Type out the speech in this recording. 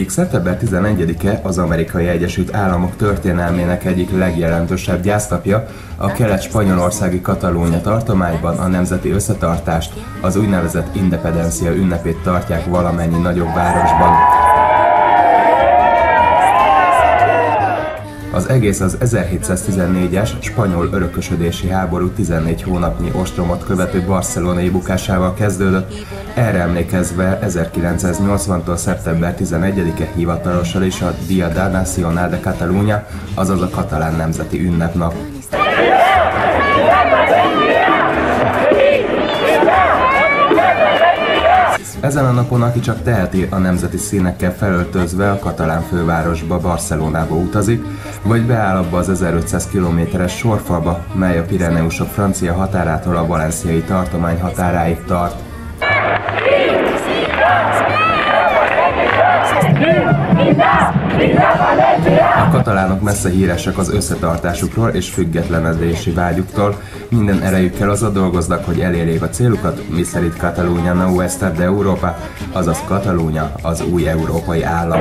Míg szeptember 11-e az Amerikai Egyesült Államok történelmének egyik legjelentősebb gyásznapja, a kelet-spanyolországi Katalónia tartományban a nemzeti összetartást, az úgynevezett Independencia ünnepét tartják valamennyi nagyobb városban. Az egész az 1714-es spanyol örökösödési háború 14 hónapnyi ostromot követő barcelonai bukásával kezdődött, erre emlékezve 1980-tól szeptember 11-e hivatalosan is a Dia Nacional de Catalunya, azaz a katalán nemzeti ünnepnap. Ezen a napon, aki csak teheti, a nemzeti színekkel felöltözve a katalán fővárosba, Barcelonába utazik, vagy beáll abba az 1500 kilométeres sorfalba, mely a Pireneusok francia határától a valenciai tartomány határáig tart. A katalánok messze híresek az összetartásukról és függetlenedési vágyuktól, minden erejükkel azzal dolgoznak, hogy elérjék a célukat, miszerint Catalunya no Estat de Europa, azaz Katalúnya az új európai állam.